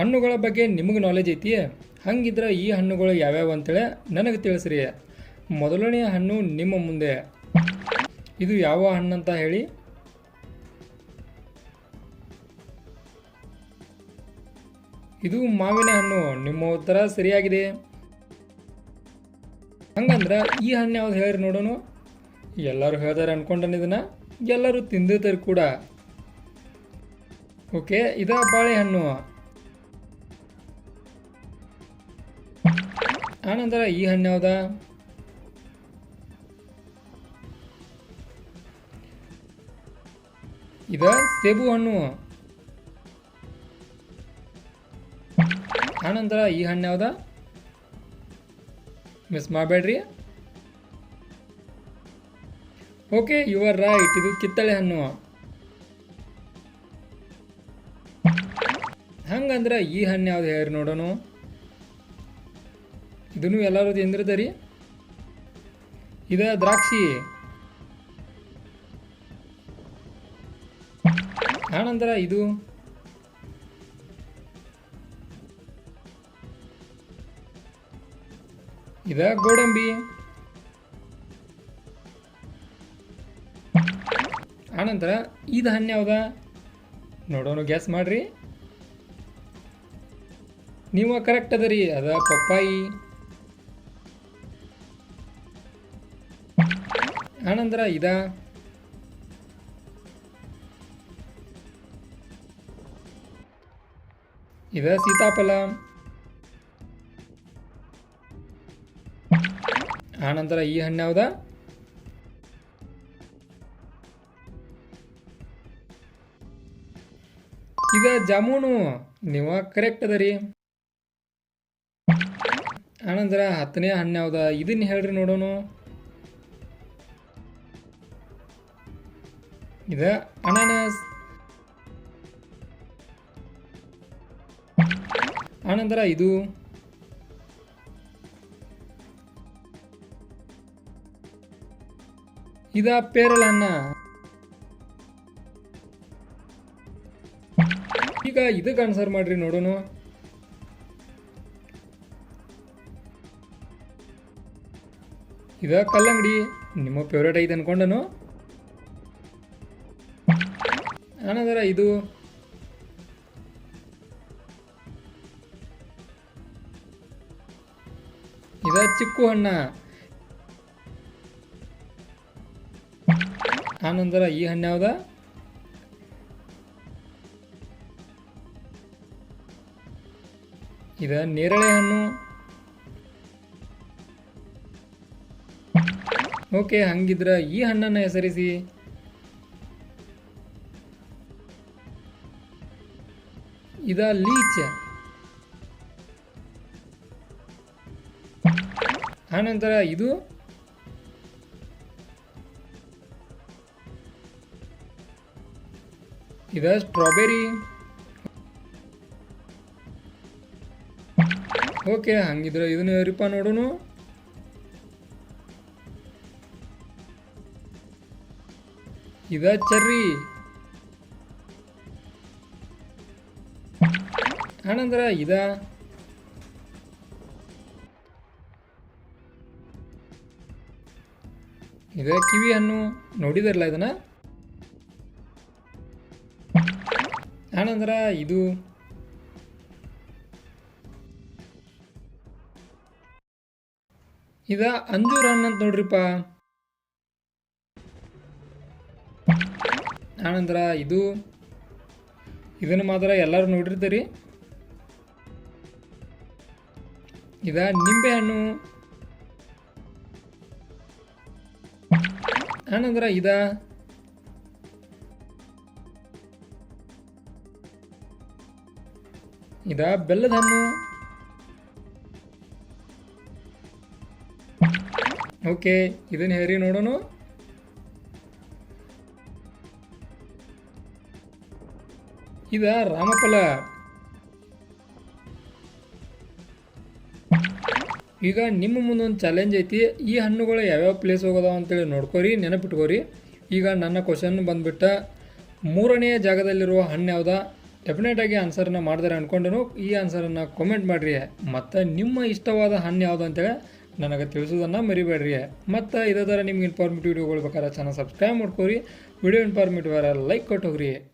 ಹಣ್ಣುಗಳ ಬಗ್ಗೆ ನಿಮಗೆ ನಾಲೆಜ್ ಐತಿ? ಹಂಗಿದ್ರೆ ಈ ಹಣ್ಣುಗಳು ಯಾವ್ಯಾವ ಅಂತೇಳಿ ನನಗೆ ತಿಳಿಸ್ರಿ. ಮೊದಲನೆಯ ಹಣ್ಣು ನಿಮ್ಮ ಮುಂದೆ. ಇದು ಯಾವ ಹಣ್ಣಂತ ಹೇಳಿ? ಇದು ಮಾವಿನ ಹಣ್ಣು. ನಿಮ್ಮ ಉತ್ತರ ಸರಿಯಾಗಿದೆ. ಹಂಗಂದ್ರೆ ಈ ಹಣ್ಣು ಯಾವ್ದು ಹೇಳ್ರಿ ನೋಡೋಣ. ಎಲ್ಲರೂ ಹೇಳ್ತಾರೆ ಅನ್ಕೊಂಡನ ಇದನ್ನ, ಎಲ್ಲರೂ ತಿಂದಿರ್ತಾರೆ ಕೂಡ. ಓಕೆ, ಇದ ಬಾಳೆಹಣ್ಣು. ಆನಂತರ ಈ ಹಣ್ಣು ಯಾವ್ದ? ಇದ ಸೇಬು ಹಣ್ಣು. ಆನಂತರ ಈ ಹಣ್ಣು ಯಾವ್ದ? ಮಿಸ್ ಮಾಡಬೇಡ್ರಿ. Okay, you are right. ಇದು ಕಿತ್ತಳೆ ಹಣ್ಣು. ಹಂಗಂದ್ರೆ ಈ ಹಣ್ಣು ಯಾವ್ದು ಹೇಳ್ರಿ ನೋಡೋಣ. ಇದನ್ನು ಎಲ್ಲರೂ ತಿಂದಿರ್ತಾರಿ. ಇದ ದ್ರಾಕ್ಷಿ. ಆನಂತರ ಇದು ಇದ ಗೋಡಂಬಿ. ಆನಂತರ ಇದು ಹಣ್ಣು ಯಾವ್ದ ನೋಡೋಣ, ಗ್ಯಾಸ್ ಮಾಡ್ರಿ. ನೀವು ಕರೆಕ್ಟ್ ಅದರಿ, ಅದ ಪಪ್ಪಾಯಿ. ಆನಂತರ ಇದ ಸೀತಾಫಲ. ಆನಂತರ ಈ ಹಣ್ಣು ಯಾವ್ದ? ಇದ ಜಾಮೂನು. ನೀವು ಕರೆಕ್ಟ್ ಅದರಿ. ಆನಂತರ 10ನೇ ಹಣ್ಣು ಯಾವ್ದ? ಇದನ್ನ ಹೇಳ್ರಿ ನೋಡೋಣ. ಇದ ಅನಾನಸ್. ಆನಂತರ ಇದು ಇದ ಪೇರಲ ಹಣ್ಣ. ಈಗ ಇದಕ್ಕೆ ಆನ್ಸರ್ ಮಾಡ್ರಿ ನೋಡೋಣ. ಇದ ಕಲ್ಲಂಗಡಿ. ನಿಮ್ಮ ಫೇವ್ರೇಟ್ ಐತೆ ಅನ್ಕೊಂಡನು. ಆನಂತರ ಇದು ಇದ ಚಿಕ್ಕು ಹಣ್ಣ. ಆನಂತರ ಈ ಹಣ್ಣು ಯಾವ್ದ? ಇದ ನೇರಳೆ ಹಣ್ಣು. ಓಕೆ, ಹಂಗಿದ್ರ ಈ ಹಣ್ಣನ್ನ ಹೆಸರಿಸಿ. ಇದ ಲೀಚ್. ಆನಂತರ ಇದು ಇದ ಸ್ಟ್ರಾಬೆರಿ. ಓಕೆ, ಹಂಗಿದ್ರೆ ಇದನ್ನ ಯಾರಿಪ್ಪ ನೋಡೋಣ. ಇದ ಚೆರ್ರಿ. ಆನಂತರ ಇದ ಕಿವಿ ಹಣ್ಣು. ನೋಡಿದಾರಲ್ಲ ಇದನ್ನ. ಆನಂತರ ಇದು ಇದ ಅಂಜೂರ ಹಣ್ಣು ಅಂತ ನೋಡ್ರಿಪ್ಪ. ಆನಂತರ ಇದನ್ನು ಮಾತ್ರ ಎಲ್ಲರೂ ನೋಡಿರ್ತೀರಿ. ಇದ ನಿಂಬೆ ಹಣ್ಣು. ಆನಂತರ ಇದ ಬೆಲ್ಲದ ಹಣ್ಣು. ಓಕೆ, ಇದನ್ನ ಹೇಳಿ ನೋಡೋಣ. ಇದ ರಾಮಫಲ. ಈಗ ನಿಮ್ಮ ಮುಂದೊಂದು ಚಾಲೆಂಜ್ ಐತಿ. ಈ ಹಣ್ಣುಗಳು ಯಾವ್ಯಾವ ಪ್ಲೇಸ್ ಹೋಗೋದಾವ ಅಂತೇಳಿ ನೋಡ್ಕೋರಿ, ನೆನಪಿಟ್ಕೋರಿ. ಈಗ ನನ್ನ ಕ್ವಶನ್ ಬಂದ್ಬಿಟ್ಟ, 3ನೇ ಜಾಗದಲ್ಲಿರುವ ಹಣ್ಣು ಯಾವ್ದ? ಡೆಫಿನೆಟಾಗಿ ಆನ್ಸರನ್ನು ಮಾಡಿದ್ರೆ ಅಂದ್ಕೊಂಡು ಈ ಆನ್ಸರನ್ನು ಕಾಮೆಂಟ್ ಮಾಡಿರಿ. ಮತ್ತು ನಿಮ್ಮ ಇಷ್ಟವಾದ ಹಣ್ಣು ಯಾವುದು ಅಂತೇಳಿ ನನಗೆ ತಿಳಿಸೋದನ್ನು ಮರಿಬೇಡ್ರಿ. ಮತ್ತು ಇದೇ ಥರ ನಿಮ್ಗೆ ಇನ್ಫಾರ್ಮೇಟಿವ್ ವಿಡಿಯೋಗಳು ಬೇಕಾದ್ರೆ ಚಾನಲ್ ಸಬ್ಸ್ಕ್ರೈಬ್ ಮಾಡ್ಕೊರಿ. ವಿಡಿಯೋ ಇನ್ಫಾರ್ಮೇಟಿವ್ ಲೈಕ್ ಕೊಟ್ಟು ಹೋಗ್ರಿ.